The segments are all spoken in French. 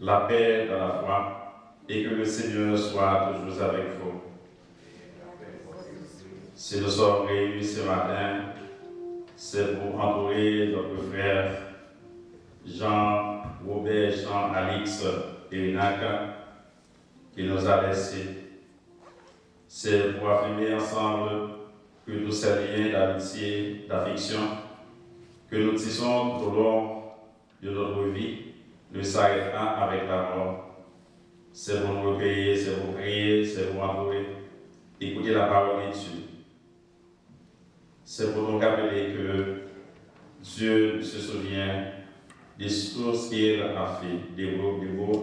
la paix dans la foi, et que le Seigneur soit toujours avec vous. Si nous sommes réunis ce matin, c'est pour entourer notre frère Jean-Robert Jean-Alix Erinac qui nous a laissés. C'est pour affirmer ensemble que tous ces liens d'amitié, d'affection que nous tissons tout au long de notre vie ne s'arrêtent pas avec la mort. C'est pour nous recueillir, c'est pour prier, c'est pour entourer, écouter la parole de Dieu. C'est pour nous rappeler que Dieu se souvient des choses qu'il a fait, des beaux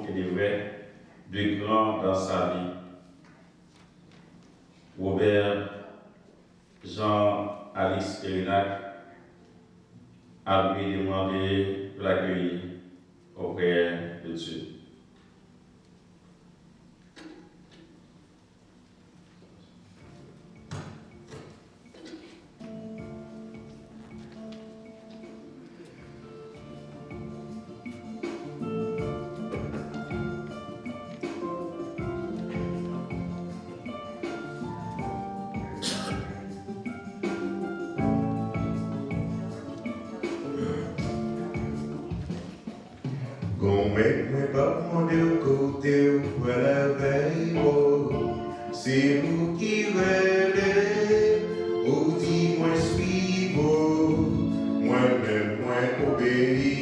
et des vrais, de grands dans sa vie. Robert Jean-Alix Erinac a lui demandé de l'accueillir auprès de Dieu. Mwen pa mwande ou kote ou kwa la vey ou, se ou ki vele, ou di mwen suiv ou, mwen men mwen obéi.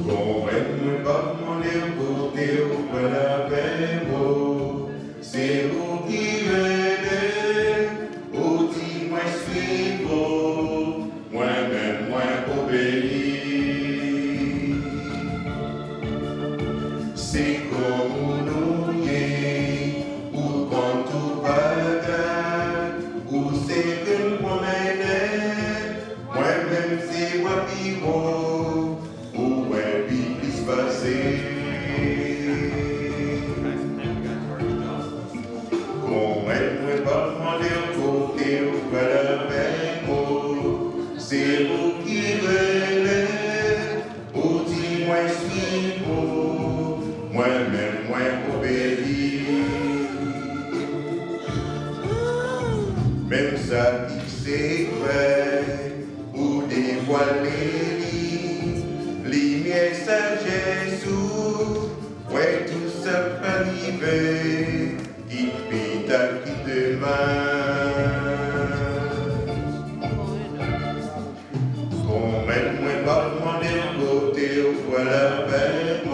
Mwen pa mwande ou kote ou kwa la vey ou, se ou ki vele, ou di mwen suiv ou, mwen men mwen obéi. C'est comme nous y ou quand tout bagage, ou c'est que moi-même, moi-même c'est moi pivot, ou ouais plus passé. Moi pas demander au côté ou pas la peine, c'est vous qui venez, ou dis-moi suis moi-même, moi obéi. Même ça qui c'est vrai, ou dévoiler, lumière, sagesse, ouais, tout ça peut arriver, qui pita, qui demain. Moi pas demander au côté, au quoi la peine,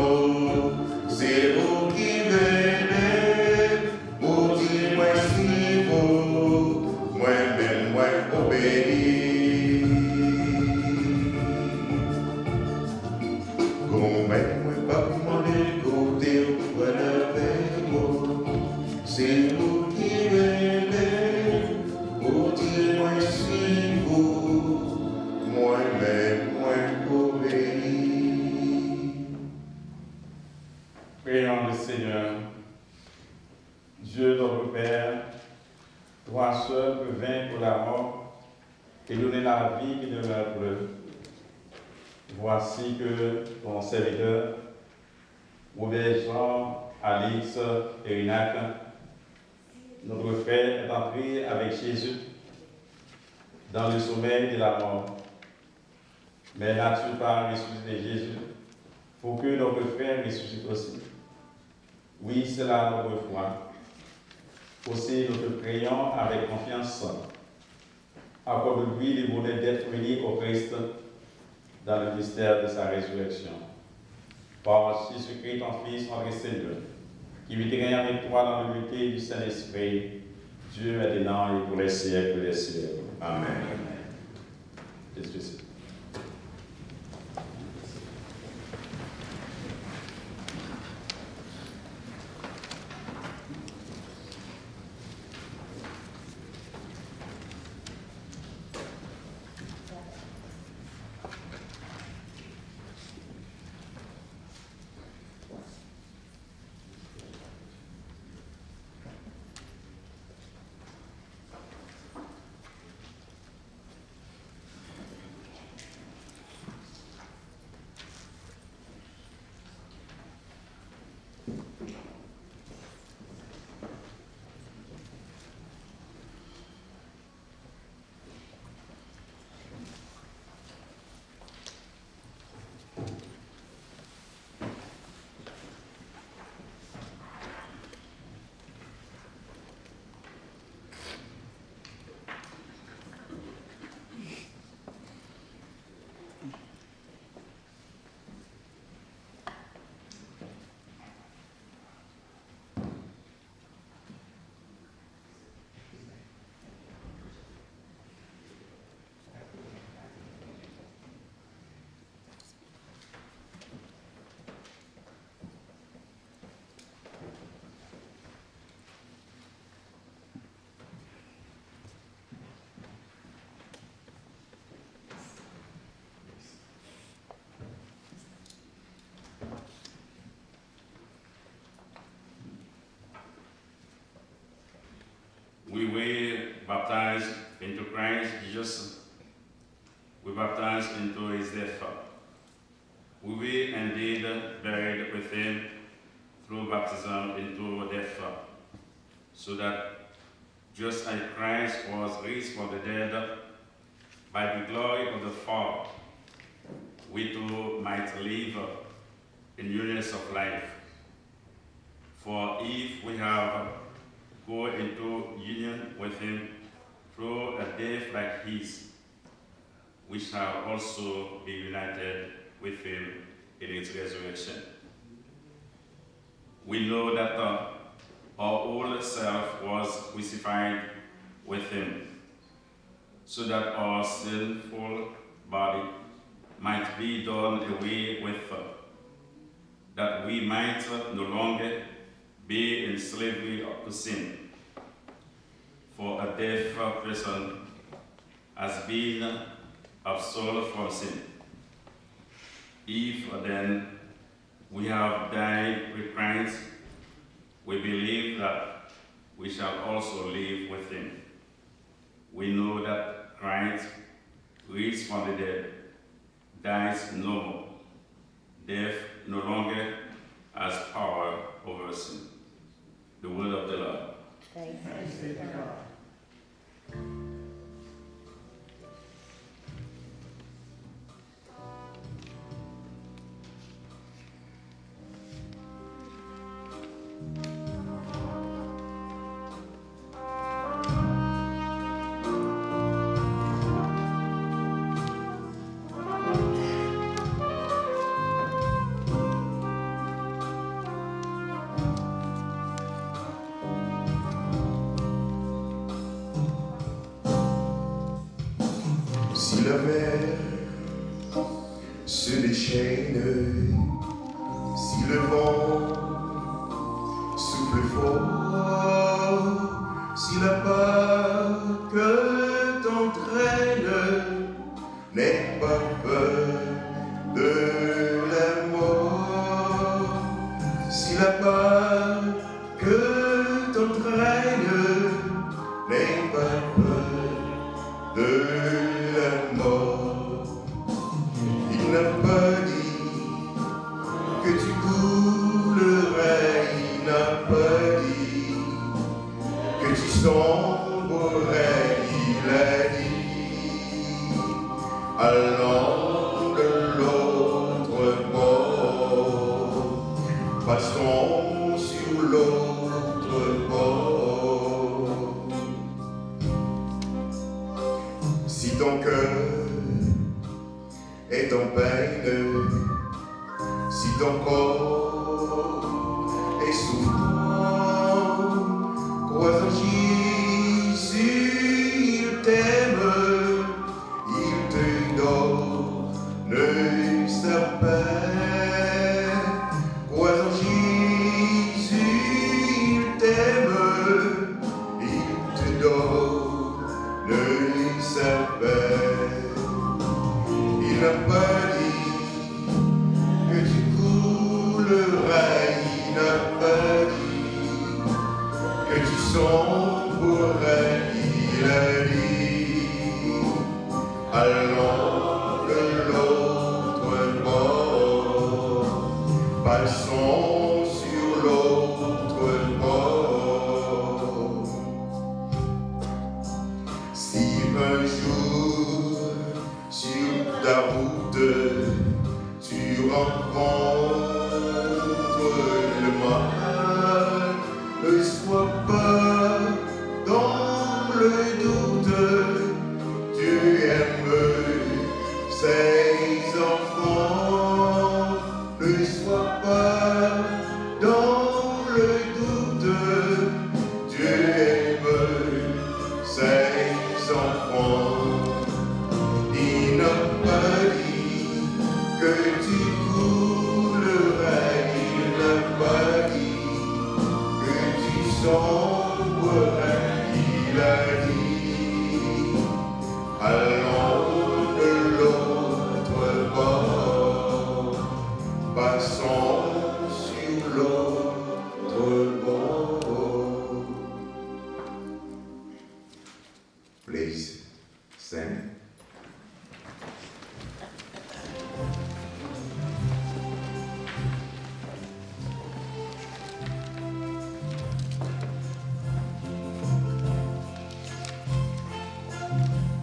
c'est vous qui venez, ou dis-moi si vous, moi-même, moi obéi. Moi pas demander côté ou quoi la peine, c'est vous qui venez, ou dis-moi si vous, moi-même, moi obéi. Prions le Seigneur. Dieu notre Père, toi seul peux vaincre la mort et donner la vie qui demeure bleue. Voici que ton serviteur, Robert Jean-Alix Erinac, notre frère, est entré avec Jésus dans le sommeil de la mort. Mais n'as-tu pas ressuscité Jésus pour que notre frère ressuscite aussi? Oui, c'est là notre foi. Aussi, nous te prions avec confiance. Accorde-lui le bonheur d'être unis au Christ dans le mystère de sa résurrection. Par Jésus-Christ, ton Fils, notre Seigneur, qui vit et règne avec toi dans l'unité du Saint-Esprit, Dieu maintenant et pour les siècles des siècles. Amen. Jésus. We were baptized into Christ Jesus. We baptized into his death. We were indeed buried with him through baptism into death, so that just as Christ was raised from the dead by the glory of the Father, we too might live in newness of life. For if we have go into union with him through a death like his, we shall also be united with him in his resurrection. We know that our old self was crucified with him, so that our sinful body might be done away with, that we might no longer be in slavery to sin. For a deaf person has been absolved from sin. If then we have died with Christ, we believe that we shall also live with him. We know that Christ, raised from the dead, dies no more. Death no longer has power over sin. The word of the Lord. Thanks be to God. Si la mer se déchaîne, si le vent souffle fort, si la barque t'entraîne, n'aie pas peur de la mort. Si la barque t'entraîne, n'aie pas peur de la mort. Il n'a pas dit que tu coulerais, il n'a pas dit que tu sombrerais, il a dit allant de l'autre bord, passons sur l'autre bord. Si ton cœur est en peine, si ton corps est souffrant, crois en Jésus, il t'aime, il te donne sa paix. Crois en Jésus, il t'aime, il te donne sa paix. Il n'a pas dit que tu couleras, il n'a pas dit que tu sombrerais, il a dit allons de l'autre bord, passons sur l'autre. rencontres le mal, ne sois pas dans le doute. Dieu aime ses enfants, ne sois pas dans le doute. Dieu aime ses enfants. Il n'a pas dit que tu coulerais, il n'a pas dit que tu sombrerais, il a dit allons de l'autre bord, passons sur l'autre bord. Please stand.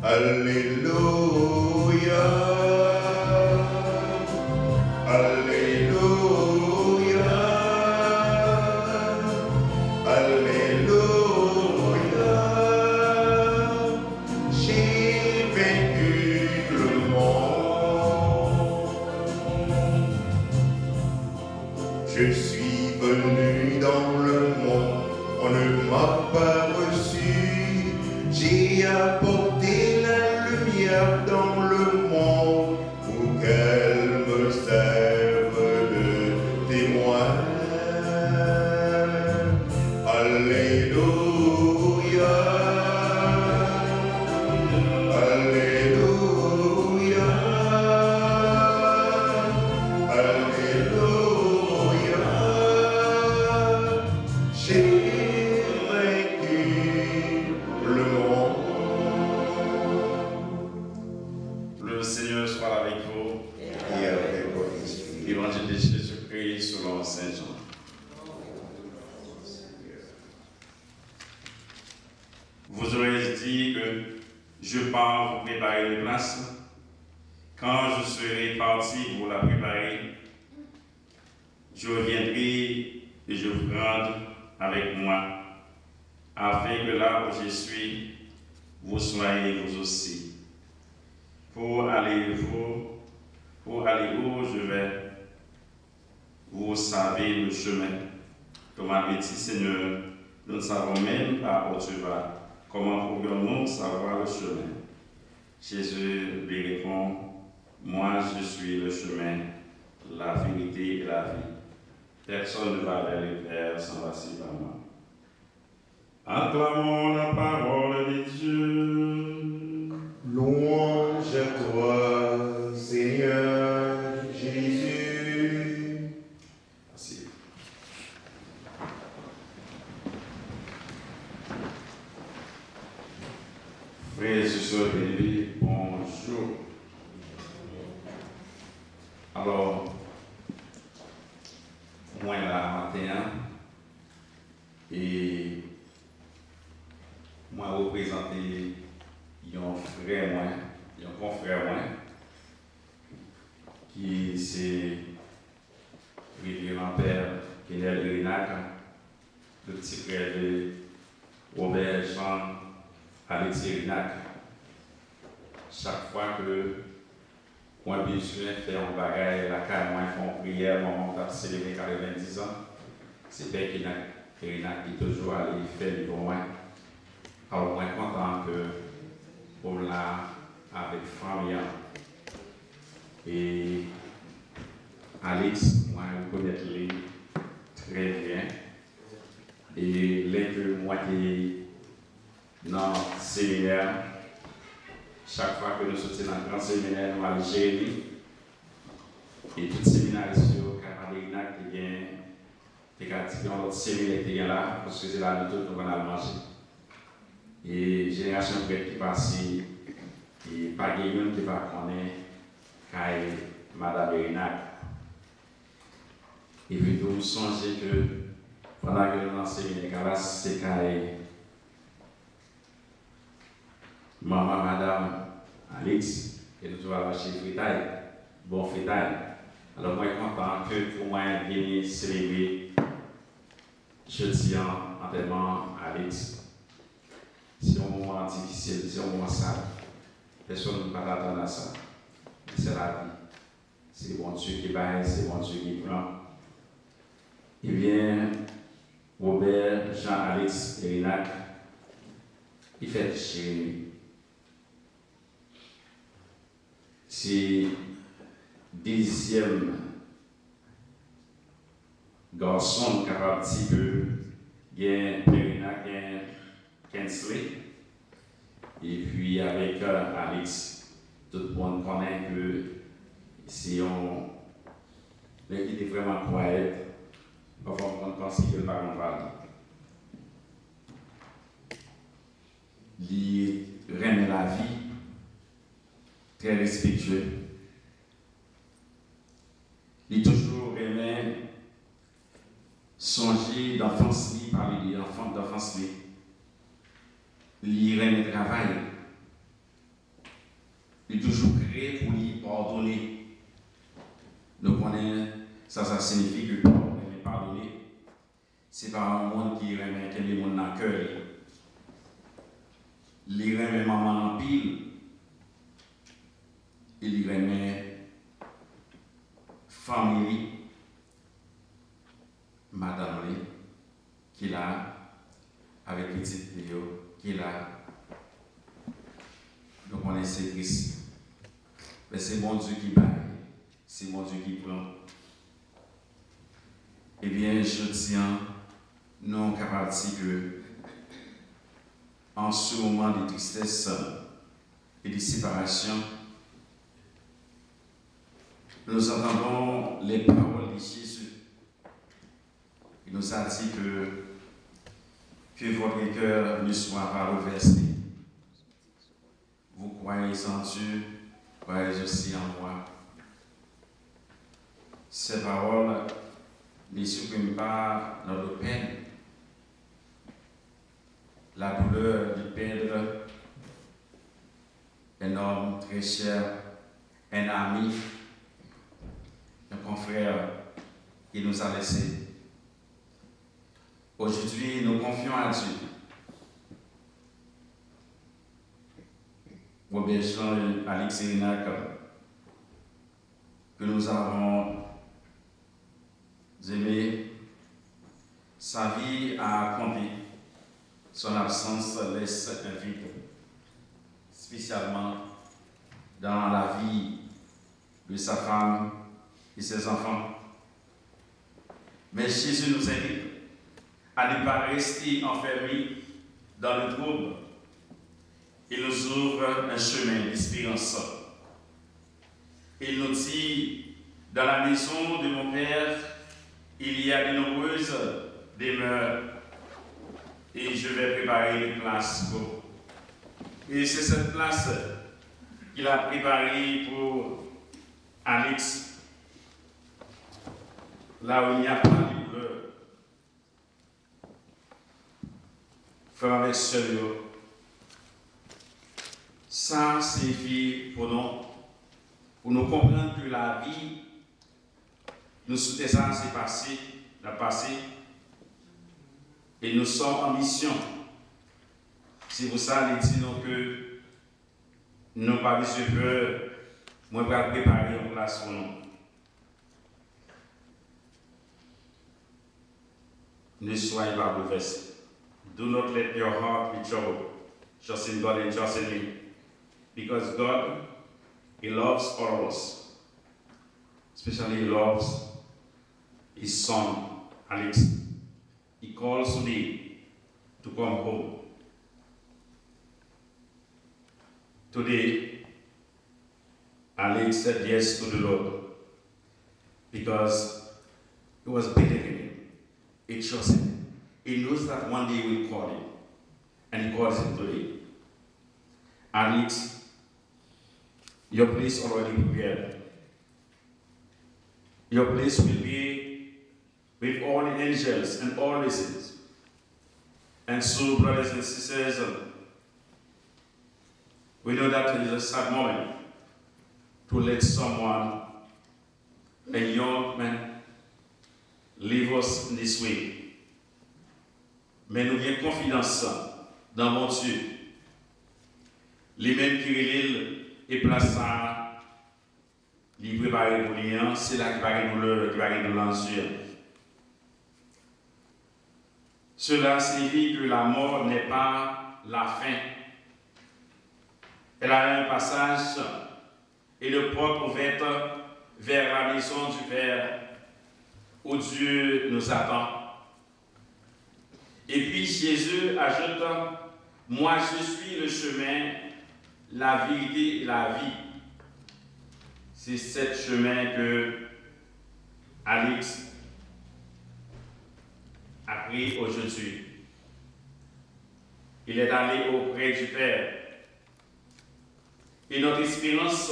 Alléluia, Alléluia, Alléluia. J'ai vaincu le monde. Je suis venu dans le monde, on ne m'a pas reçu. J'ai apporté la lumière dans le monde pour qu'elle me serve de témoin. Alléluia, Alléluia, Alléluia. J'ai vaincu le monde. Le Seigneur soit avec vous. Et avec votre esprit. Évangile de Jésus-Christ selon Saint Jean. Vous aurez dit que je pars vous préparer une place. Quand je serai parti pour la préparer, je reviendrai et je vous prendrai avec moi, afin que là où je suis, vous soyez vous aussi. Pour aller où je vais, vous savez le chemin. Thomas dit, Seigneur, nous ne savons même pas où tu vas. Comment pourrions-nous savoir le chemin? Jésus lui répond, moi je suis le chemin, la vérité et la vie. Personne ne va vers le Père sans passer par moi. Acclamons la parole de Dieu. Louange à toi, Seigneur Jésus. Merci. Frères et sœurs bénis, bonjour. Alors, moi là matin, et moi représenter un frère, un confrère, qui c'est révérend Père Kenel Renac, le petit frère de Robert Jean Alexis Renac. Chaque fois que moi besoin de faire un bagage, la caille, moi font prière, moi on célébrer 90 ans, c'est Père Kenel Renac qui toujours allé faire du bon. Alors moi content que pour là avec famille et Alex, moi je connais les très bien et les que moi qui dans le séminaire, chaque fois que nous sortons dans le grand séminaire, nous allons gérer et tout séminaire sur Camarinac qui vient dans l'autre séminaire qui est là, parce que c'est là que nous allons manger. Et génération qui passe, et pas quelqu'un qui va connaître Madame Renac. Et puis nous songez que pendant que nous sommes dans le séminaire, c'est maman, Madame Alex, et nous allons acheter fritaille, bon fritaille. Alors, moi, je suis content que pour moi, bien célébrer jeudi en enterrement à Alex. C'est un moment difficile, c'est un moment sale. Personne ne peut pas attendre à ça. C'est la vie. C'est bon Dieu qui baille, c'est bon Dieu qui prend. Eh bien, Robert, Jean-Alex et Renac, ils font Jérémie. C'est le 10e garçon capable de dire que il y a Renac, il y a Kensley. Et puis avec Alex, tout le monde connaît que si on était vraiment croyant, parfois on pense que le parent parle. Il remet la vie, très respectueux. Il toujours remet songer d'enfance, parler d'enfance. Il remet le travail. Il toujours créé pour lui pardonner. Nous connaissons, ça signifie que pardonner, ce n'est pas un monde qui remet que les gens dans le cœur. Il remet maman en pile. Il remet famille, madame, qui a avec petite Léo, qui a. Donc on est triste. Mais c'est mon Dieu qui baille, c'est mon Dieu qui prend. Eh bien, je tiens, nous capables de dire que en ce moment de tristesse et de séparation, nous entendons les paroles de Jésus. Il nous a dit que votre cœur ne soit pas renversé. Vous croyez en Dieu, croyez aussi en moi. Ces paroles ne suppriment pas notre peine, la douleur de perdre un homme très cher, un ami, un confrère qui nous a laissés. Aujourd'hui, nous confions à Dieu. Robert Jean et Alex et Renac, que nous avons aimé, sa vie a compté, son absence laisse un vide, spécialement dans la vie de sa femme et ses enfants. Mais Jésus nous invite à ne pas rester enfermés dans le trouble. Il nous ouvre un chemin d'espérance. Il nous dit, dans la maison de mon Père, il y a de nombreuses demeures et je vais préparer une place pour vous. Et c'est cette place qu'il a préparée pour Alex, là où il n'y a pas de douleur. Frères et sœurs, ça signifie pour nous comprendre que la vie, nous souhaitons ça, c'est passé, la passé, et nous sommes en mission. C'est pour ça que nous disons que nous n'avons pas besoin de peur, moi je vais préparer une place pour nous. Ne soyez pas bouleversés. Do not let your heart be troubled. Trust in God and trust in me. Because God, He loves all of us. Especially He loves His son, Alex. He calls today to come home. Today, Alex said yes to the Lord because he was believing Him. He trusted Him. He knows that one day He will call Him. And He calls Him today. Alex, your place already prepared. Your place will be with all the angels and all the saints. And so, brothers and sisters, we know that it is a sad moment to let someone a young man leave us this way. Mais nous avons confiance dans mon Dieu. Les mêmes qui relèvent et placent ça, ils préparent pour lui, c'est là qui va nous lancer. Cela signifie que la mort n'est pas la fin. Elle a un passage et le porte ouverte vers la maison du Père où Dieu nous attend. Et puis Jésus ajoute, moi je suis le chemin, la vérité et la vie. C'est ce chemin que Alex a pris aujourd'hui. Il est allé auprès du Père. Et notre espérance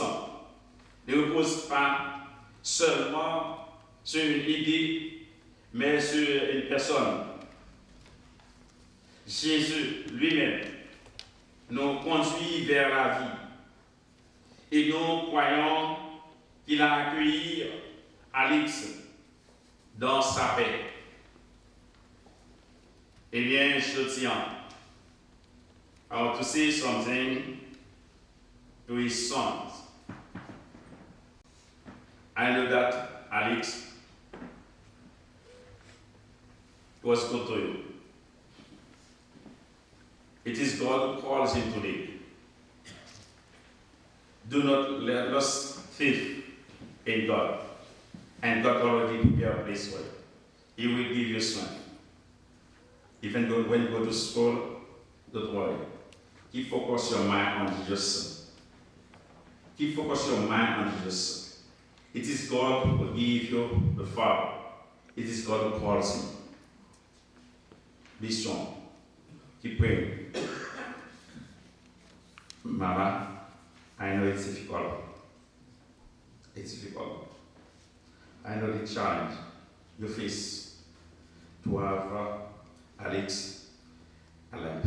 ne repose pas seulement sur une idée, mais sur une personne. Jésus lui-même nous conduit vers la vie. Et nous croyons qu'il a accueilli Alex dans sa paix. Eh bien, je tiens to say something to his sons. I know that Alex was good to you. It is God who calls him today. Do not let us faith in God. And God already prepared a place for you. He will give you strength. Even when you go to school, don't worry. Keep focus your mind on Jesus. Keep focus your mind on Jesus. It is God who will give you the Father. It is God who calls you. Be strong. Keep praying. Mama, I know it's difficult. It's difficult. I know the challenge you face to have Alex alive.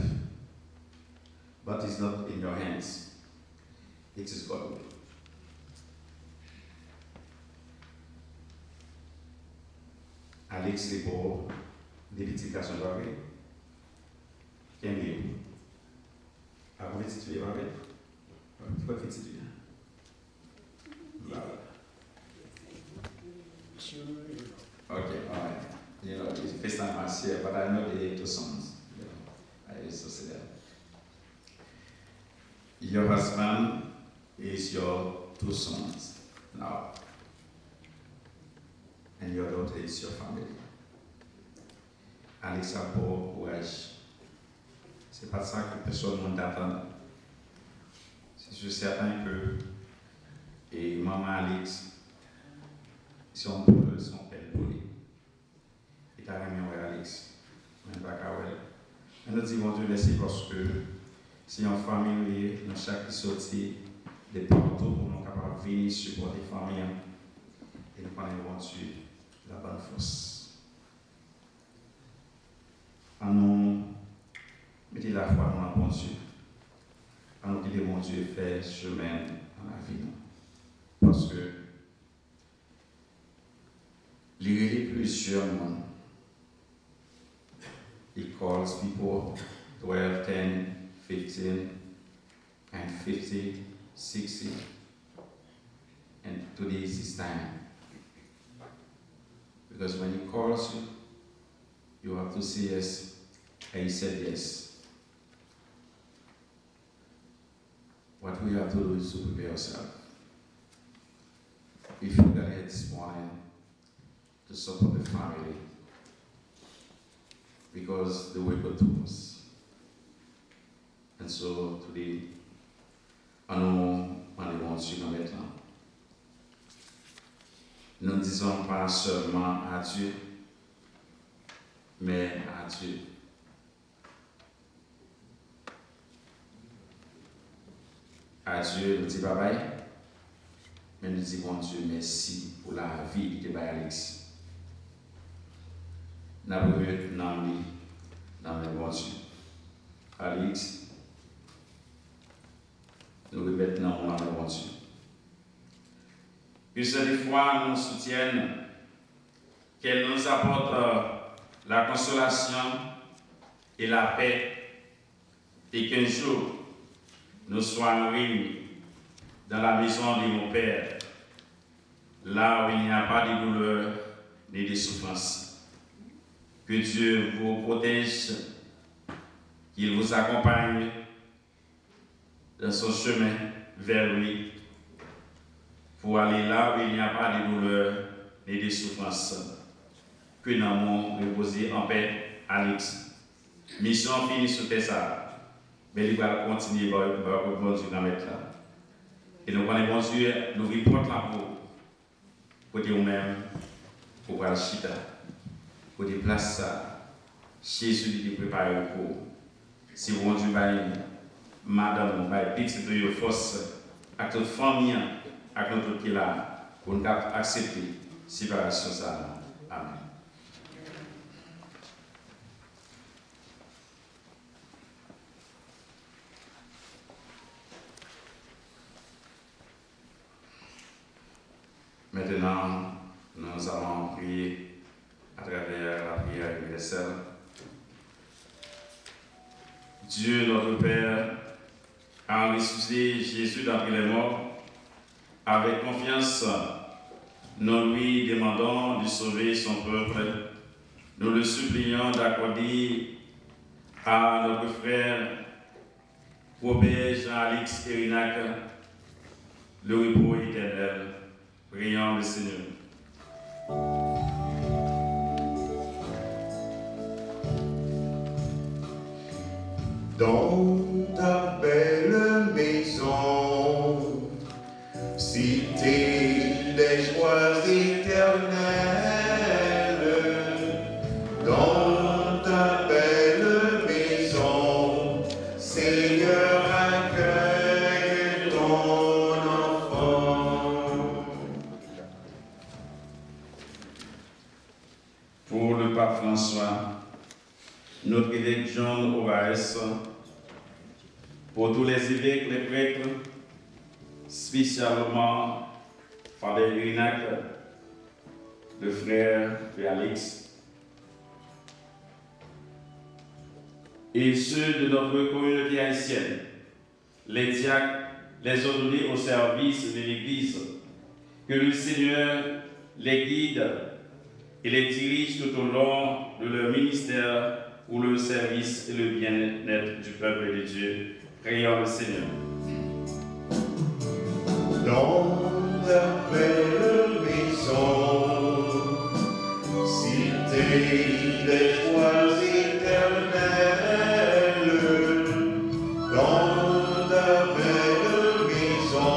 But it's not in your hands. It is God. Alex est pour des petites garçons d'arrêt. Qui aime bien. Avant de tituler, tu peux tituler. Okay, all right. You know, it's the first time I see it, but I know the two songs. You know, I used to say that. Your husband is your two sons now, and your daughter is your family. Alex a beau courage. C'est pas ça que personne ne t'attend. Je suis certain que et maman Alex, si on peut son père pour lui. Il t'a remis à Alex, même pas qu'à elle. Et nous disons Dieu merci parce que si en famille, nous chaque sortie de partout pour nous capables de venir supporter la famille et nous prenons Dieu la bonne force. À nous mettez la foi dans le bon Dieu. À nous dire mon Dieu fait chemin dans la vie. Parce que les plusieurs mondes. He calls people 12, 10, 15, and 50, 60. And today is his time. Because when he calls you, you have to say yes. And he said yes. What we have to do is to prepare ourselves. If you got here this morning to support the family, because they were good to us. And so today, à nous sur maintenant. Nous ne disons pas seulement à Dieu, mais à Dieu. À Dieu, nous disons bye bye, mais nous disons Dieu merci pour la vie de Alex. Nous avons eu dans le bon Dieu. Alex, nous répétons dans le bon Dieu. que cette foi nous soutienne, qu'elle nous apporte la consolation et la paix, et qu'un jour nous soyons réunis dans la maison de mon Père, là où il n'y a pas de douleur ni de souffrance. Que Dieu vous protège, qu'il vous accompagne dans son chemin vers lui, pour aller là où il n'y a pas de douleur ni de souffrance. Que nous avons reposé en paix, Alex. Mission finie sur ça, mais il va continuer par le bon Dieu dans mettre là. Et nous prenons bon Dieu, nous vivons porte la peau, côté nous-mêmes, pour voir le chita, côté place ça, Jésus qui prépare le cours. Si bon Dieu va madame, va petite de force, avec toute famille, avec notre qui là, pour nous accepter la séparation ça. Amen. Maintenant, nous allons prier à travers la prière universelle. Dieu, notre Père, a ressuscité Jésus d'entre les morts. Avec confiance, nous lui demandons de sauver son peuple. Nous le supplions d'accorder à notre frère Robert Jean-Alix Erinac le repos éternel. Prions le Seigneur. Dans ta belle maison, cité des joies éternelles, dans ta belle maison, Seigneur, accueille ton enfant. Pour le pape François, notre évêque John Ovaes, pour tous les évêques, les prêtres, spécialement Frère Erinac, le frère de Alex, et ceux de notre communauté haïtienne, les diacres, les ordonnés au service de l'Église, que le Seigneur les guide et les dirige tout au long de leur ministère pour le service et le bien-être du peuple de Dieu. Prions le Seigneur. Dans la belle maison, cité des joies éternelles, dans ta belle maison,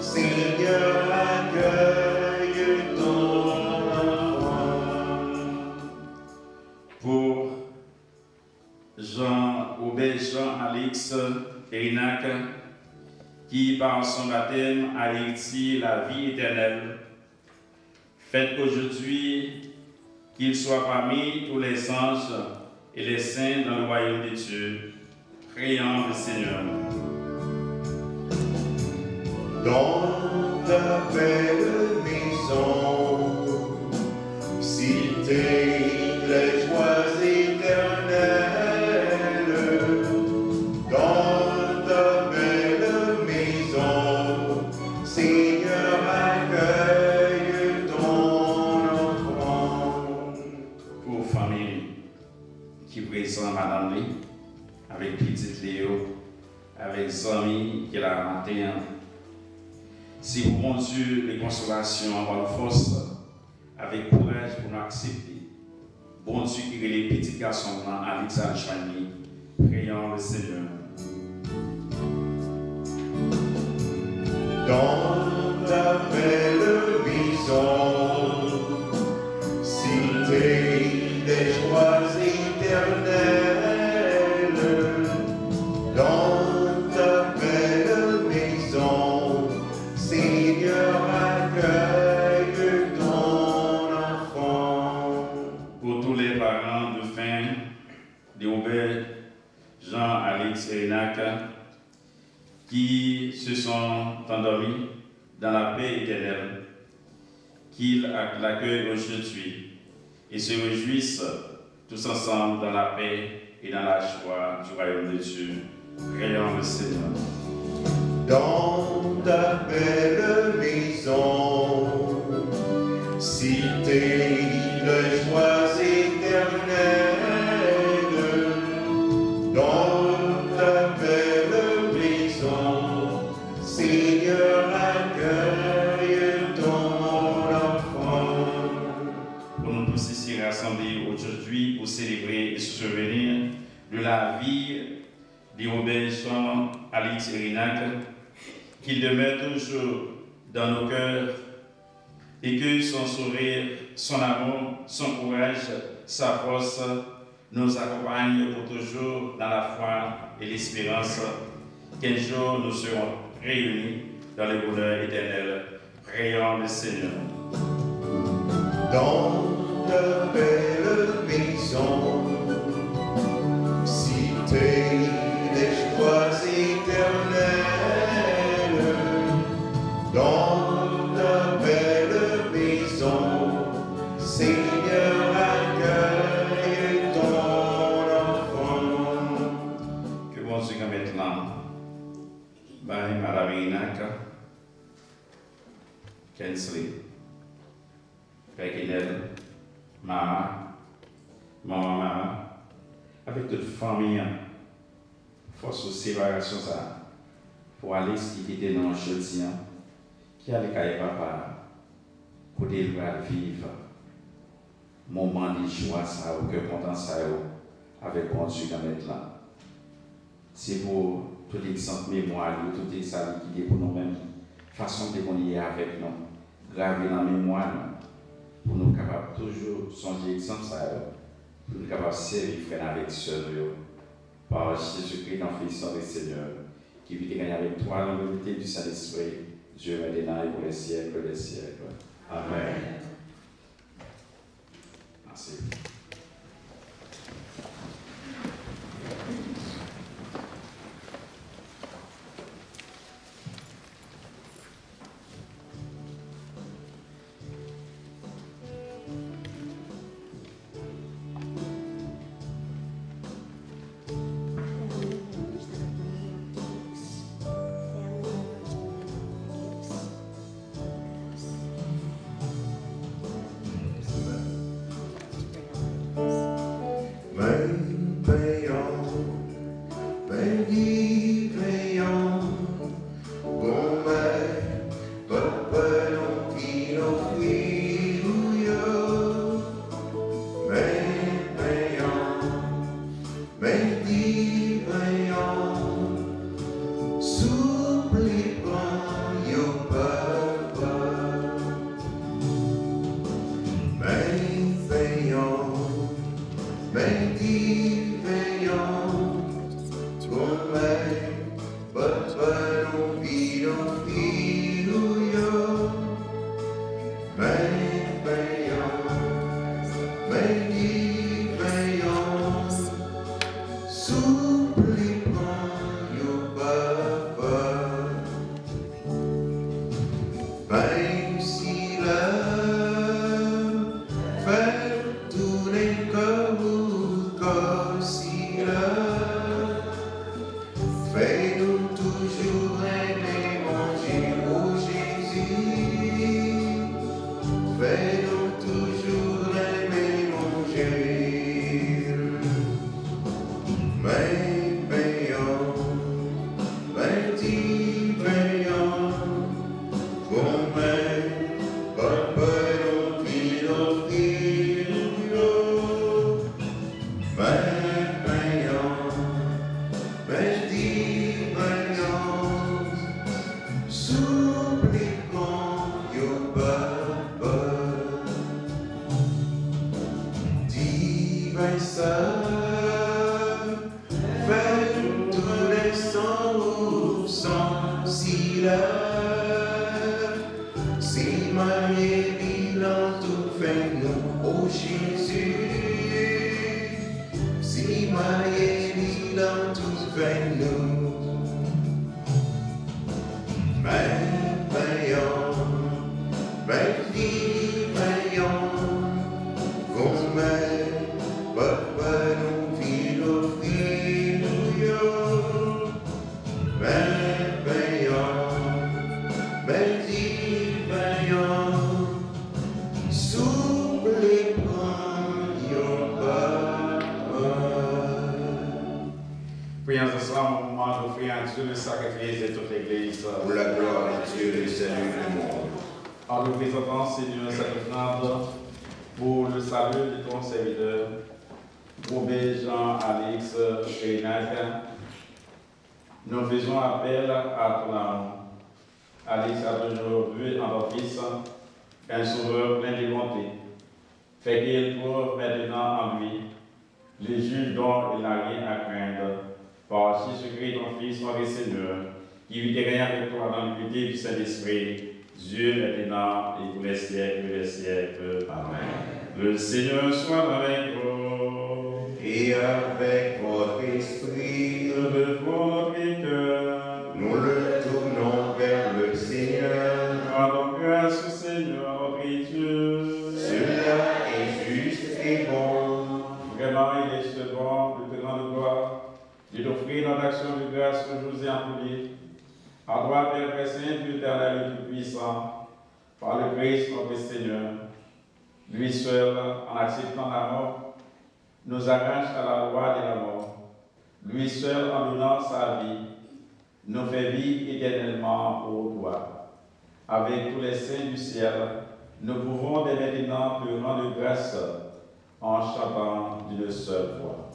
Seigneur, accueille ton enfant. Pour Jean-Aubert Jean-Alix Erinac, qui par son baptême a hérité la vie éternelle, faites qu'aujourd'hui qu'il soit parmi tous les anges et les saints dans le royaume de Dieu. Prions le Seigneur. Dans ta belle maison, cité les joies éternelles, dans ta belle maison, Seigneur, accueille ton enfant. Pour famille qui présente Madame Lee, avec petite Léo, avec Zami qui l'a matin. Si vous, mon Dieu, les consolations en bonne force, avec courage pour nous accepter. Bon Dieu qui est les petits garçons dans Alexandre Chani, prions le Seigneur. Dans ta belle maison, cité des joies éternelles, dans ta belle maison, Seigneur, accueille ton enfant. Pour tous les parents de fin de Robert Jean-Alix Erinac qui se sont endormis dans la paix paix éternelle, qu'ils l'accueillent aujourd'hui et se réjouissent tous ensemble dans la paix et dans la joie du royaume de Dieu. Prions le Seigneur. Dans ta belle maison, cité de joies éternelles, dans ta belle maison, Seigneur, accueille ton enfant. Pour nous tous ici rassemblés aujourd'hui pour célébrer et se souvenir de la vie du Robert-Jean Alix Erinac, qu'il demeure toujours dans nos cœurs et que son sourire, son amour, son courage, sa force nous accompagnent pour toujours dans la foi et l'espérance qu'un jour nous serons réunis dans le bonheur éternel. Prions le Seigneur. Dans ta belle maison, cité des joies éternelles, dans ta belle maison, Seigneur, accueille ton enfant. Que bon Dieu maintenant, Madame Arabinac, Kensley, Reginel, Maman, avec toute famille, force de séparation ça, pour Alex qui était dans le jeudi, qui allait avec papa, pour vivre moment de joie, ça, au cœur content, ça, avec bon Dieu maintenant. C'est pour toute l'exemple mémoire, toute l'exemple qui est pour nous-mêmes, façon de lier avec nous, graver dans la mémoire, pour nous capables toujours songer l'exemple, ça, pour nous capables de servir frère avec sœur, par Jésus-Christ, dans le Seigneur, qui vit gagner avec toi dans l'unité du Saint-Esprit, Dieu maintenant et pour les siècles des siècles. Amen. Merci. Main, souple et prends pas. Prions ensemble au moment d'offrir à Dieu le sacrifice de toute l'Église. Pour la gloire de Dieu et le salut du monde. En nous présentant, Seigneur, cette offrande pour le salut de ton serviteur, Robert Jean-Alix Reynald, nous faisons appel à ton amour. Alix a toujours vu en ton Fils un sauveur plein de bonté. Fait qu'il trouve maintenant en lui le juge dont il n'a rien à craindre. Par Jésus-Christ, ton Fils, notre Seigneur, qui vit et règne avec toi dans l'unité du Saint-Esprit, Dieu maintenant et pour les siècles des siècles. Amen. Le Seigneur soit avec vous. Et avec votre esprit, De votre cœur, nous le tournons vers le Seigneur. rendons grâce au Seigneur, notre Dieu. Cela est juste et bon. Vraiment, il est juste bon de te rendre gloire, de t'offrir notre action de grâce aujourd'hui en public. À toi, Père Très Saint, Dieu éternel et Tout-Puissant, par le Christ, notre Seigneur, lui seul, en acceptant la mort, nous arrache à la loi de la mort. Lui seul, en donnant sa vie, nous fait vivre éternellement pour toi. Avec tous les saints du ciel, nous pouvons dès maintenant te rendre grâce en chantant d'une seule voix.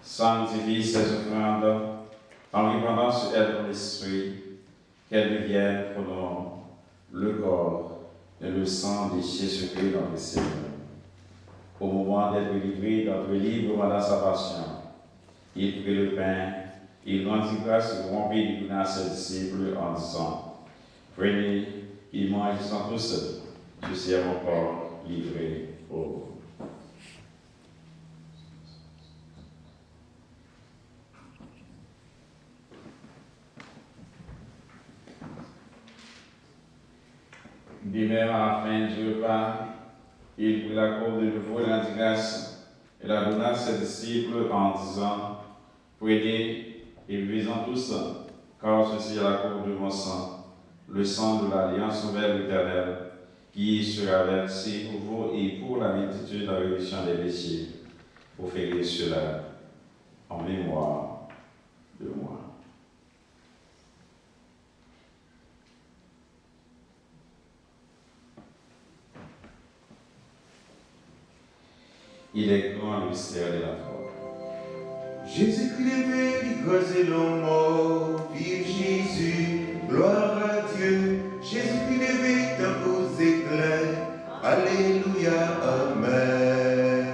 Sanctifie ces offrandes en répandant sur elles ton esprit, qu'elles deviennent pour nous le corps et le sang de Jésus-Christ notre Seigneur. Au moment d'être livré d'être libre pendant sa passion, il prit le pain, il rendit grâce et rompit du pain à ses disciples en disant: Prenez, ils mangent sans tous, ceci est mon corps livré pour vous. De même, à la fin du repas, il prit la coupe de nouveau et rendit grâce, et la donna à ses disciples en disant: Prenez et buvez-en tous, car ceci est la coupe de mon sang, le sang de l'alliance nouvelle éternelle, qui sera versé pour vous et pour la multitude de la rémission des péchés. Vous ferez cela en mémoire de moi. Il est grand le mystère de la foi. Jésus-Christ levé, il causait l'homme mort, vive Jésus, gloire à Dieu. Jésus-Christ levé, dans vos éclairs, alléluia, amen.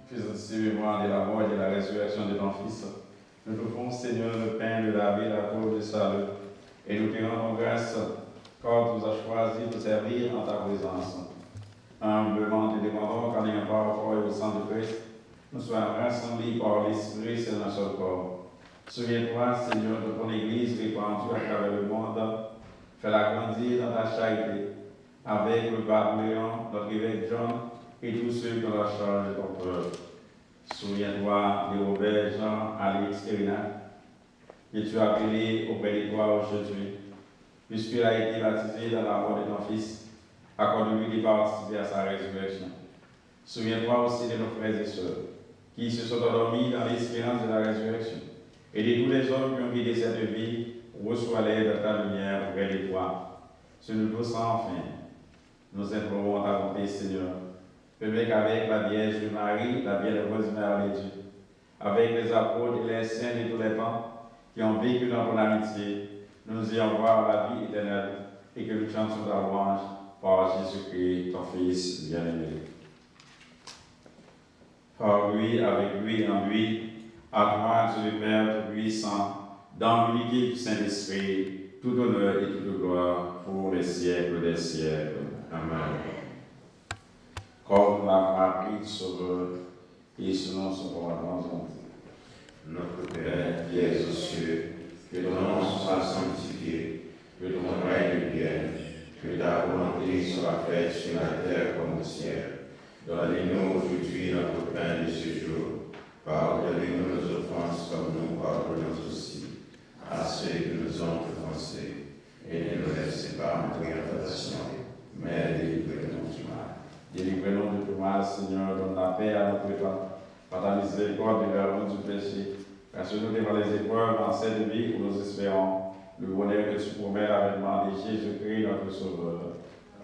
Faisons ainsi mémoire de la mort et de la résurrection de ton Fils. Nous devons, Seigneur, Seigneur, le pain de la vie, la cause du salut. Et nous te rendons grâce quand tu nous as choisi de servir en ta présence. Humblement te demandons qu'en ayant part au corps et au sang de Christ, nous soyons rassemblés par l'Esprit sur un seul corps. Souviens-toi, Seigneur, de ton Église répandue à travers le monde. Fais-la grandir dans ta charité, avec le pape Léon, notre évêque John, et tous ceux qui ont la charge de ton peuple. Souviens-toi de Robert, Jean, Alix et Renat, que tu as appelés auprès de toi aujourd'hui. Puisqu'il a été baptisé dans la mort de ton Fils, accorde-lui de participer à sa résurrection. Souviens-toi aussi de nos frères et sœurs, qui se sont endormis dans l'espérance de la résurrection, et de tous les hommes qui ont quitté cette vie, reçois-les de ta lumière auprès de toi. Sur nous tous enfin, nous implorons ta bonté, Seigneur. Permets qu'avec la Vierge Marie, la bienheureuse Mère de Dieu, avec les apôtres et les saints de tous les temps qui ont vécu dans ton amitié, nous ayons voir la vie éternelle et que nous chantions ta louange par Jésus-Christ, ton Fils bien-aimé. Par lui, avec lui, en lui, à toi, Dieu le Père Tout-Puissant, dans l'unité du Saint-Esprit, tout honneur et toute gloire pour les siècles des siècles. Amen. Comme l'avons appris, Sauveur, et selon son commandement, Notre Père, qui es aux cieux, que ton nom soit sanctifié, que ton règne vienne, que ta volonté soit faite sur la terre comme au ciel. Donne-nous aujourd'hui notre pain de ce jour. Pardonne-nous nos offenses comme nous pardonnons aussi à ceux qui nous ont offensés. Et ne nous laisse pas entrer en tentation, mais délivre-nous du mal. Délivre-nous de tout mal, Seigneur, donne la paix à notre temps. Par ta miséricorde, libère-nous du péché. Rassure-nous devant les épreuves en cette vie où nous espérons le bonheur que tu promets l'avènement de Jésus-Christ, notre Sauveur.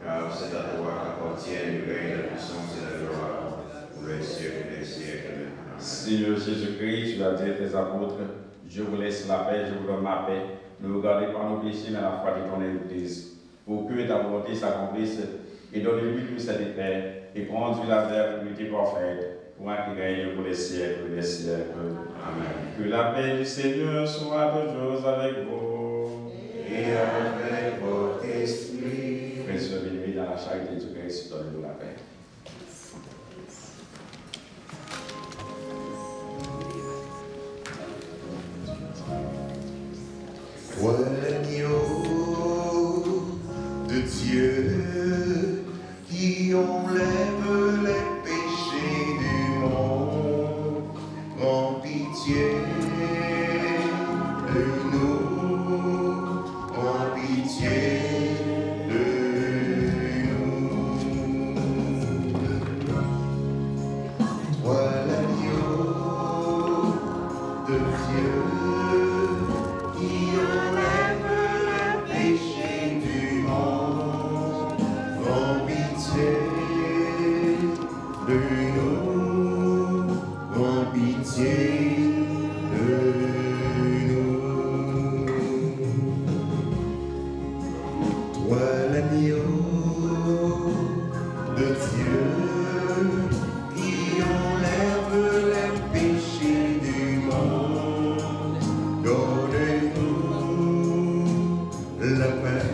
Car c'est à toi qu'appartiennent le règne, la puissance et la gloire, pour les siècles des siècles. Amen. Seigneur Jésus-Christ, tu as dit à tes apôtres, je vous laisse la paix, je vous donne ma paix. Ne regardez pas nos péchés, mais la foi de ton Église. Pour que ta volonté s'accomplisse, et donne-lui plus cette paix, et conduis-la vers l'unité parfaite, pour un qui règne pour les siècles des siècles. Amen. Que la paix du Seigneur soit toujours avec vous. Et avec votre esprit. Frères et sœurs bien-aimés, dans la charité du Christ, donne-nous la paix. Toi l'agneau de Dieu qui enlève les péchés du monde, prends pitié de nous, prends pitié de nous. Toi l'agneau de Dieu qui enlève le péché du monde, prends pitié de nous, prends pitié de nous. Toi l'agneau de Dieu qui enlève les péchés du monde, donne-nous la paix,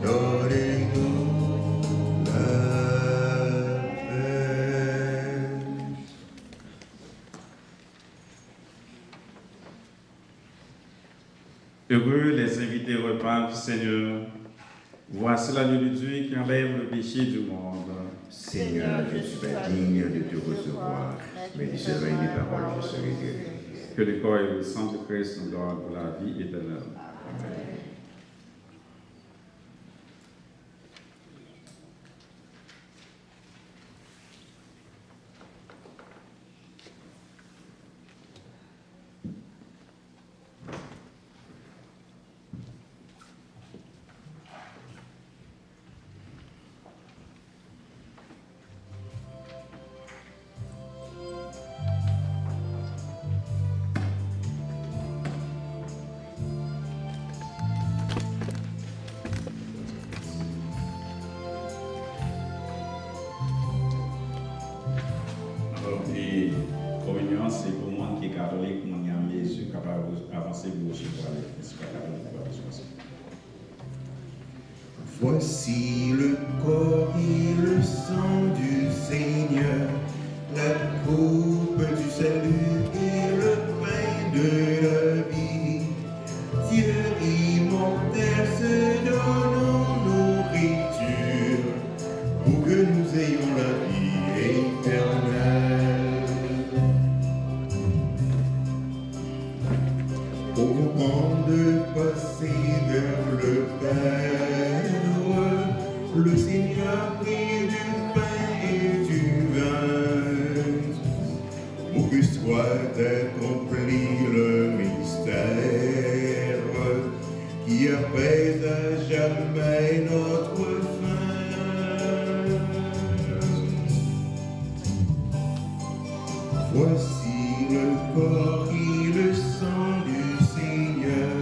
donne-nous la paix. Heureux les invités repas du Seigneur. Voici l'agneau de Dieu qui enlève le péché du monde. Seigneur, je suis pas digne de te recevoir, mais dis seulement une parole, je serai guéri. Que le corps et le sang de Christ nous donnent pour la vie éternelle. Amen. passer gauche pour aller plus vers la Voici le corps et le sang du Seigneur, la coupe du salut et le pain de la vie. Dieu immortel se donne en nourriture pour que nous ayons la vie éternelle. Au moment de passer vers le Père, le Seigneur prit du pain et du vin pour que soit accompli le mystère qui apaise à jamais notre faim. Voici le corps et le sang du Seigneur,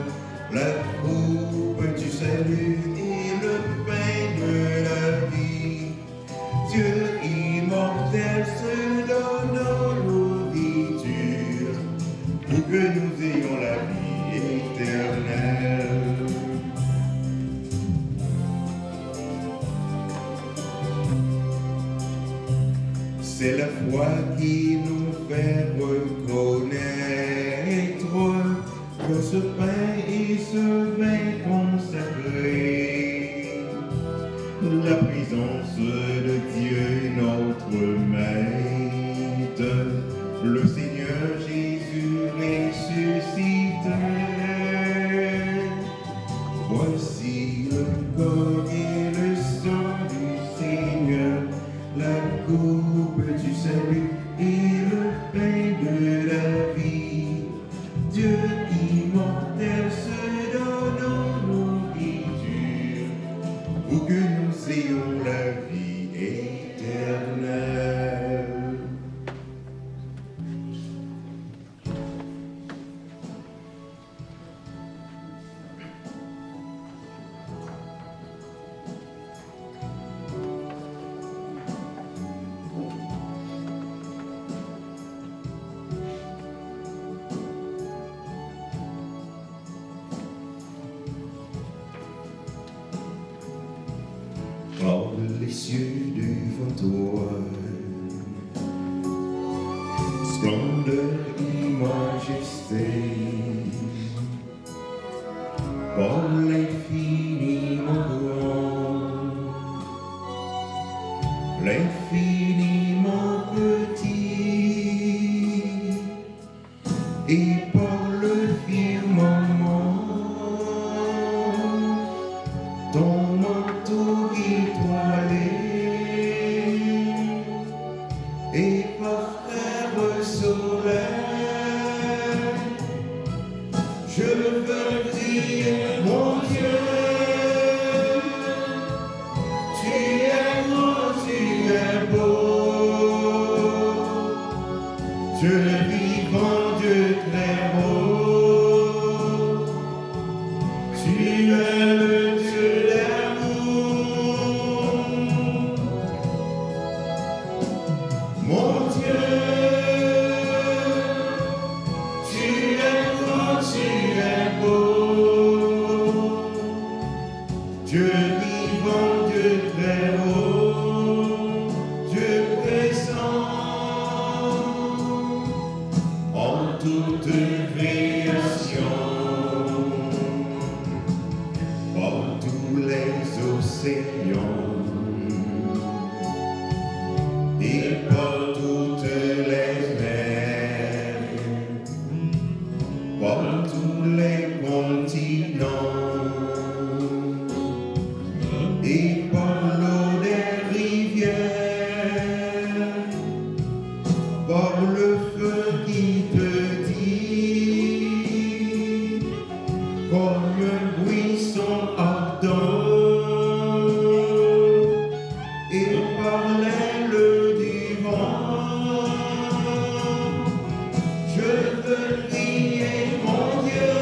la coupe du salut et le pain de la vie. Dieu immortel se donne en nourriture pour que nous ayons la vie éternelle. C'est la foi qui nous fait reconnaître que ce pain et ce vin consacrés, la présence de Dieu notre Maître, le Seigneur Jésus ressuscité. Voici le corps et le sang du Seigneur, la coupe du salut et le pain de la vie. Dieu immortel se donne en nourriture pour que nous ayons la vie éternelle. Hors les cieux devant toi, splendeur et majesté, par l'infiniment grand, l'infiniment petit, et par le firmament, ton manteau étoilé, et par terre soleil, je veux dire mon Dieu, tu es grand, tu es beau, Dieu vivant, Dieu très haut, tu es le Dieu d'amour, mon Dieu, tu es grand, tu es beau, Dieu vivant, Dieu très haut, Dieu présent en toute création, par tous les océans et par toutes les mers, par tous les continents et par l'eau des rivières, par le feu qui te dit comme un buisson ardent, et par l'aile du vent, je veux prier mon Dieu,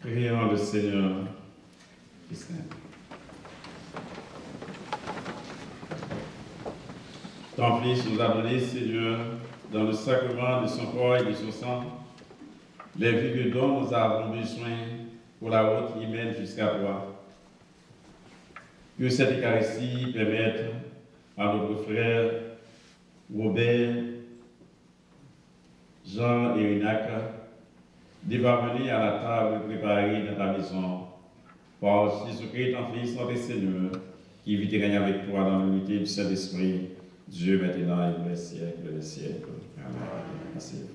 Prions le Seigneur. Christin. Ton Fils nous a donné, Seigneur, dans le sacrement de son corps et de son sang, les vies dont nous avons besoin pour la route qui mène jusqu'à toi. Que cette Eucharistie permette à notre frère Robert, Jean et Renac de parvenir à la table préparée dans ta maison par Jésus-Christ, ton Fils, notre Seigneur, qui vit et règne avec toi dans l'unité du Saint-Esprit, Dieu maintenant et pour les siècles des siècles. Amen. Merci.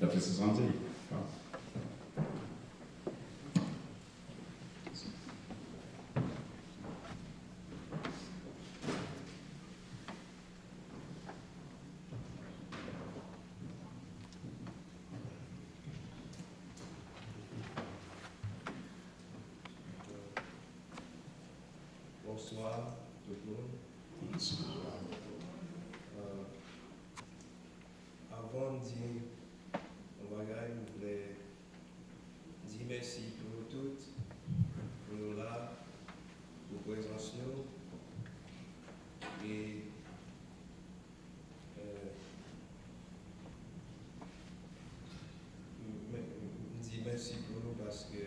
La fait 60. Bonsoir tout le monde. Avant de dire on va gagner, je voulais dire merci pour nous toutes, pour nous là, pour la présence nous. Et je dis merci pour nous parce que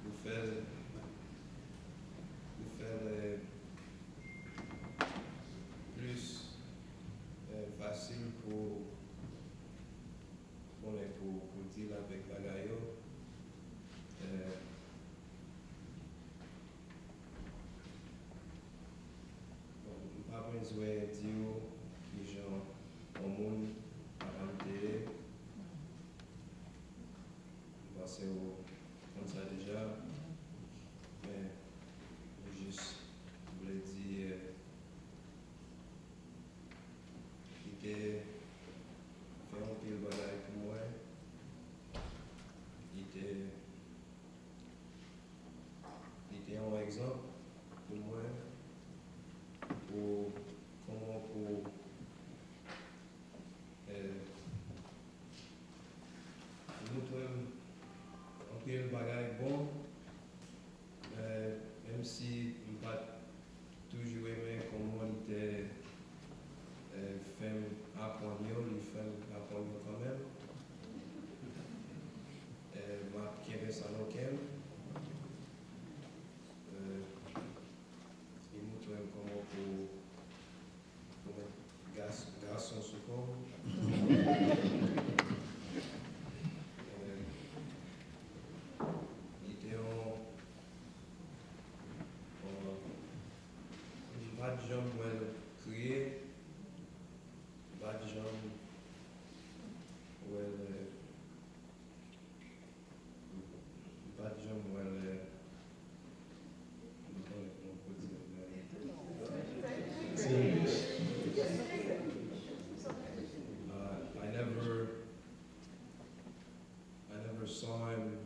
vous faites plus facile pour dire avec Bagayo. Pas besoin de dire que les gens au monde à l'intérêt. Parce qu'on sait déjà. Mais juste, je voulais dire qu'il était fait un pile bagaille pour moi. Il était un exemple pour moi, pour comment montrer un pile bagaille bon, même si je n'ai pas toujours aimé comment il était fait apprendre, il fait apprendre quand même. Ma qui est ça non qu'elle. Il montre comment pour garçon secours. Il était pas de gens pour crier, pas de gens pour pas de gens pour I never saw him,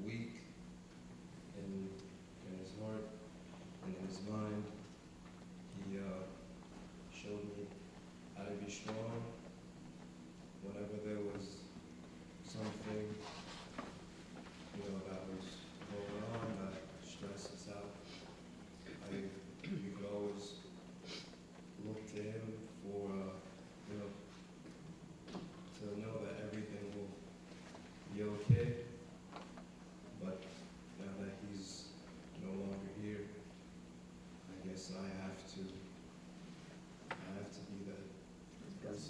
weak in his heart and in his mind. He showed me how to be strong whenever there was something, that was going on, that stressed us out. You could always look to him for, to know that everything will be okay. But now that he's no longer here, I guess I have to be that person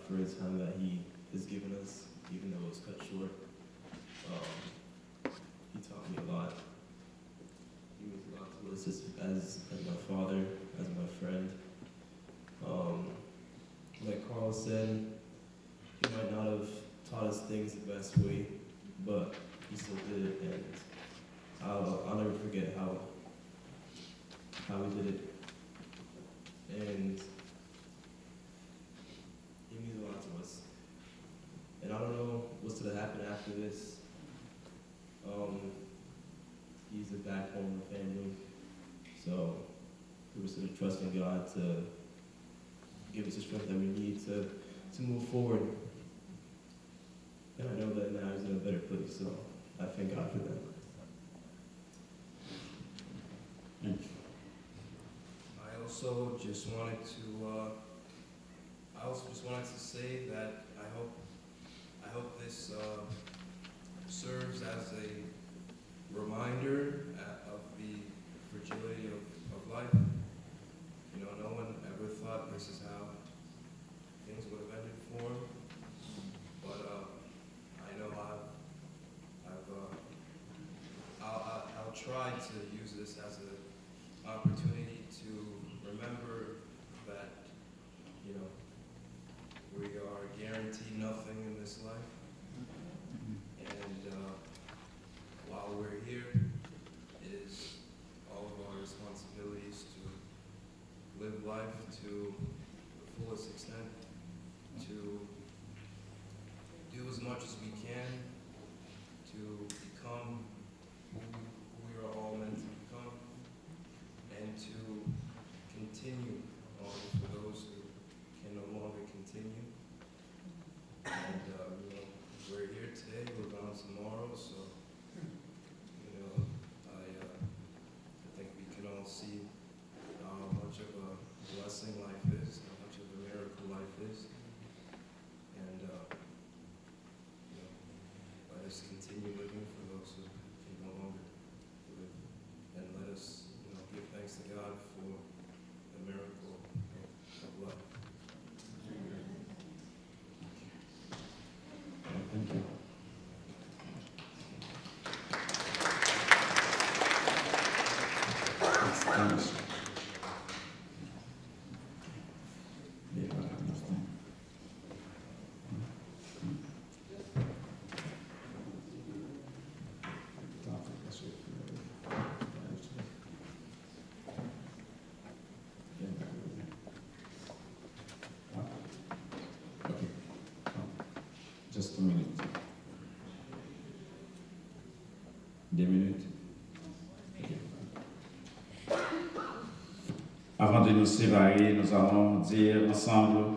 for the time that He has given us, even though it's cut short. He taught me a lot. He means a lot to us as my father, as my friend. Like Carl said, he might not have taught us things the best way, but he still did it, and I'll never forget how he did it. And he means a lot to us. And I don't know what's going to happen after this. He's the backbone of the family. So we're sort of trusting God to give us the strength that we need to move forward. And I know that now he's in a better place, so I thank God for that. I also just wanted to say that I hope this serves as a reminder of the fragility of life. You know, no one ever thought this is how things would have ended for him. But I know I'll try to use this as an opportunity to remember that, you know, we are guaranteed nothing in this life. And while we're here, it is all of our responsibilities to live life to the fullest extent, to do as much as we can to become who we are all meant to become, and to continue on for those who can no longer continue. And you know, we're here today, we're gone tomorrow, so you know, I think we can all see how much of a blessing life is, how much of a miracle life is, and you know, let us continue living for those who can no longer live, and let us, you know, give thanks to God for the miracle of life. Thank you. Thanks. Okay. Just a minute. 2 minutes. Avant de nous séparer, nous allons dire ensemble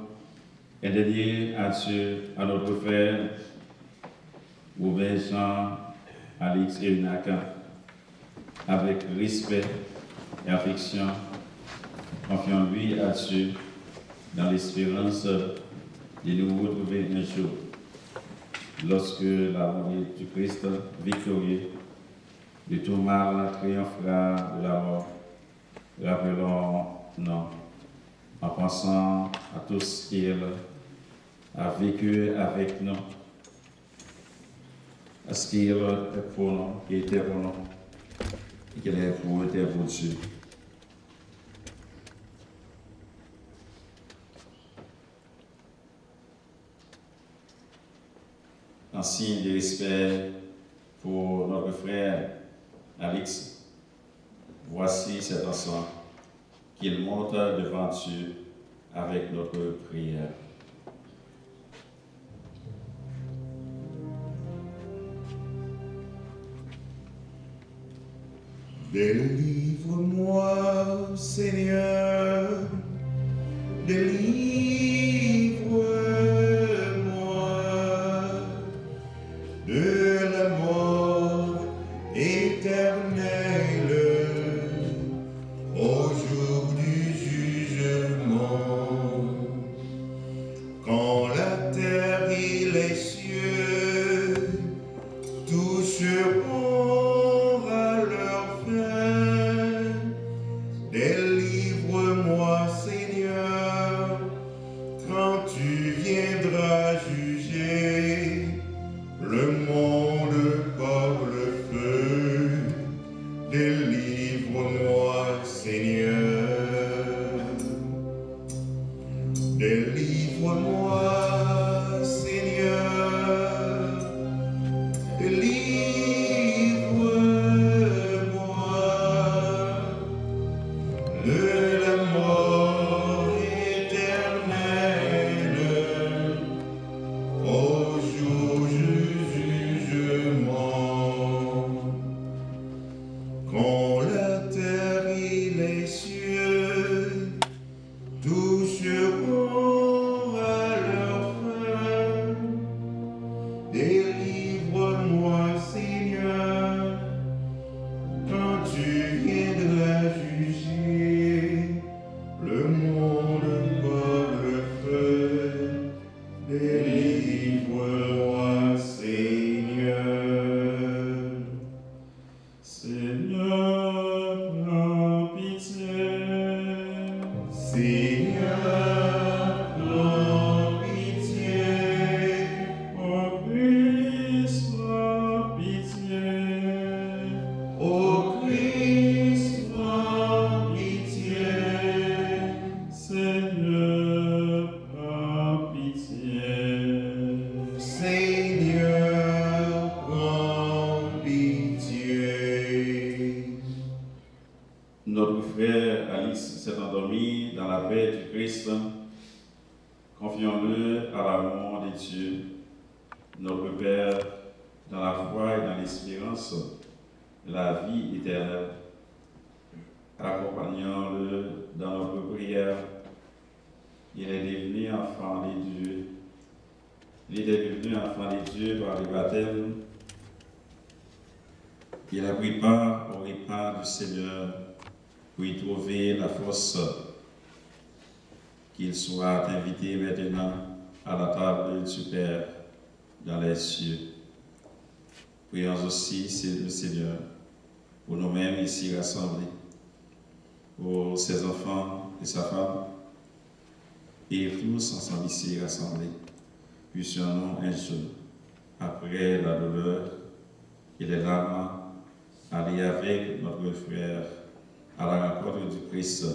et dédier à Dieu, à notre frère Robert Jean Alix Eunaka, avec respect et affection, confions-lui à Dieu dans l'espérance de nous retrouver un jour, lorsque la volée du Christ victorieux de tout mal triomphera de la mort. Rappelons-nous, en pensant à tout ce qu'il a vécu avec nous, à ce qu'il est pour nous, qu'il était pour nous, et qu'il est pour Dieu. En signe de respect pour notre frère Alix, voici cet enfant qu'il monte devant Dieu avec notre prière. Délivre-moi, Seigneur, délivre-moi de la mort éternelle au jour du jugement, quand la terre et les cieux toucheront à leur fin. Délivre-moi, Seigneur, Délivre-moi, Seigneur. Délivre-moi, Seigneur. Délivre-moi de la mort éternelle au jour du jugement. Quand la terre et les cieux toucheront à leur fin, délivre-moi, Seigneur, quand tu viendras juger le monde par le feu. Délivre-moi, Seigneur. Seigneur, prends pitié. Seigneur, prends pitié. Ô Christ, prends pitié. Ô Christ, prends pitié. Seigneur, prends pitié. Seigneur, prends pitié. Notre frère Alice s'est endormi dans la paix du Christ. Confions-le à l'amour de Dieu, notre Père, dans la foi et dans l'espérance de la vie éternelle. Accompagnons-le dans notre prière. Il est devenu enfant de Dieu. Il est devenu enfant de Dieu par le baptême. Il a pris part au repas du Seigneur pour y trouver la force, qu'il soit invité maintenant à la table du Père dans les cieux. Prions aussi le Seigneur pour nous-mêmes ici rassemblés, pour ses enfants et sa femme, et tous ensemble ici rassemblés, puissions-nous un jour, après la douleur et les larmes, aller avec notre frère à la rencontre du Christ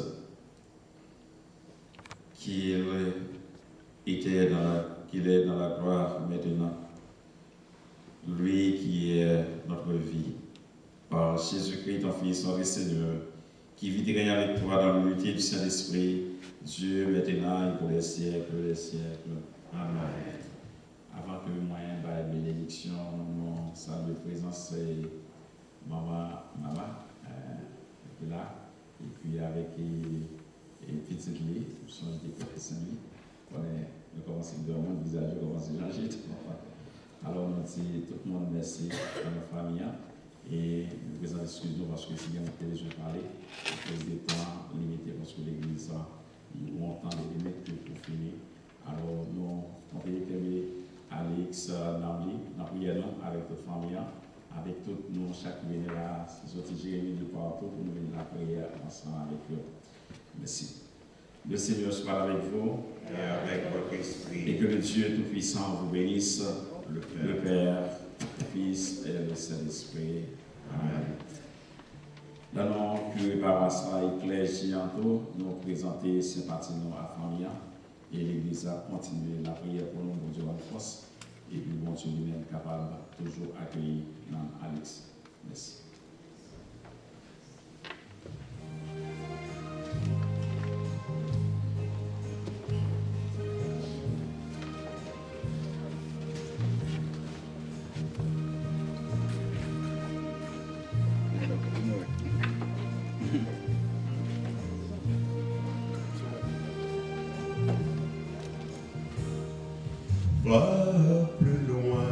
qu'il est dans la gloire maintenant. Lui qui est notre vie. Par Jésus-Christ, ton Fils, notre Seigneur, qui vit et règne avec toi dans l'unité du Saint-Esprit, Dieu maintenant et pour les siècles des siècles. Amen. Avant que moi, la bénédiction, mon salle de présence, c'est maman, qui est là, et puis avec une petite lit, son Saint-Louis. Nous commençons à dormir, le visage commence à changer. Alors, on dit tout le monde merci à nos familles et nous présentons excuse-nous parce que si on a déjà parlé, à cause des temps limités parce que l'église a longtemps de limite pour finir. Alors, nous, on peut terminer Alex Namli, nous prions avec toute famille, avec tous nous, chaque vénéra, sorti Jérémie de partout pour nous venir la prière ensemble avec eux. Merci. Le Seigneur soit avec vous Et avec votre esprit. et que le Dieu Tout-Puissant vous bénisse, le Père, le Fils et le Saint-Esprit. Amen. Dans nos curés paroissiens et clergés nous présenter sympathie à la famille et l'Église a continué la prière pour nous, bon Dieu, en force, et puis bon Dieu lui-même capable de toujours accueillir dans Alex. Merci. Va plus loin,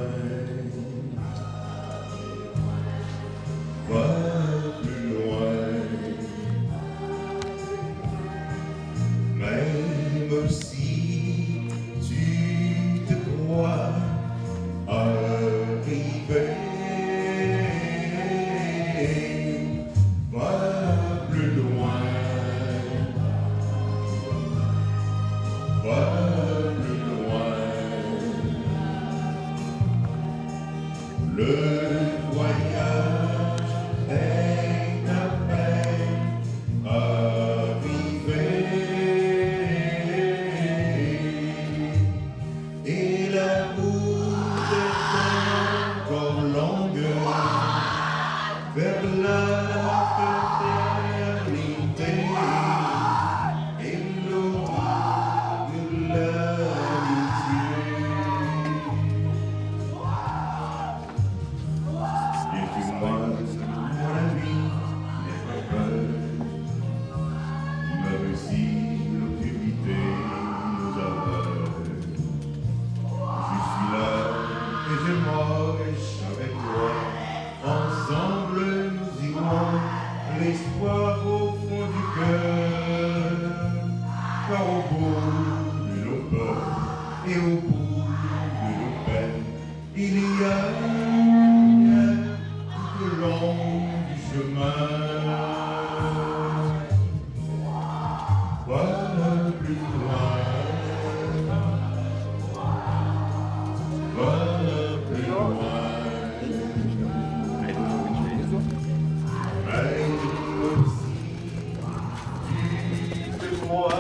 l'espoir au fond du cœur, car au bout de nos peurs et au bout de nos peines, il y a tout le long du chemin. Voilà plus loin, voilà plus loin. Moi,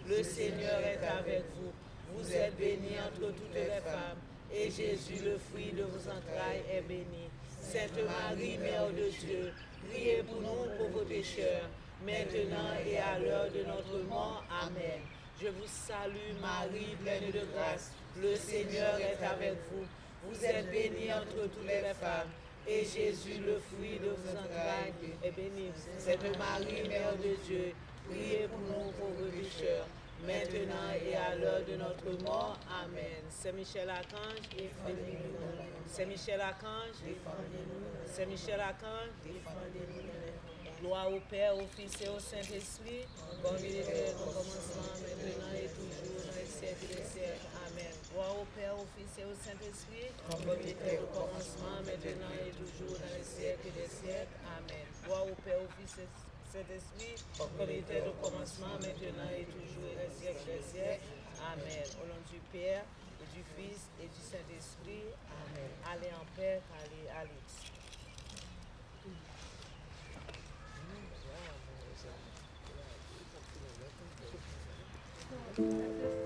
Le Seigneur est avec vous. Vous êtes bénie entre toutes les femmes, et Jésus, le fruit de vos entrailles, est béni. Sainte Marie, Mère de Dieu, priez pour nous pauvres pécheurs, maintenant et à l'heure de notre mort. Amen. Je vous salue, Marie, pleine de grâce. Le Seigneur est avec vous. Vous êtes bénie entre toutes les femmes, et Jésus, le fruit de vos entrailles, est béni. Sainte Marie, Mère de Dieu, priez pour nous pauvres pécheurs, maintenant et à l'heure de notre mort. Amen. Saint Michel Archange, défendez-nous. Saint Michel Archange, défendez-nous. Saint Michel Archange, défendez-nous. Gloire au Père, au Fils et au Saint-Esprit, comme il était au commencement, maintenant et toujours, dans les siècles des siècles. Amen. Gloire au Père, au Fils et au Saint-Esprit, comme il était au commencement, maintenant et toujours, dans les siècles des siècles. Amen. Gloire au Père, au Fils et au Saint-Esprit, comme il était au commencement, maintenant et toujours, dans les siècles des siècles. Amen. Au nom du Père, et du Fils et du Saint-Esprit. Amen. Allez en paix, allez, Alex. Wow.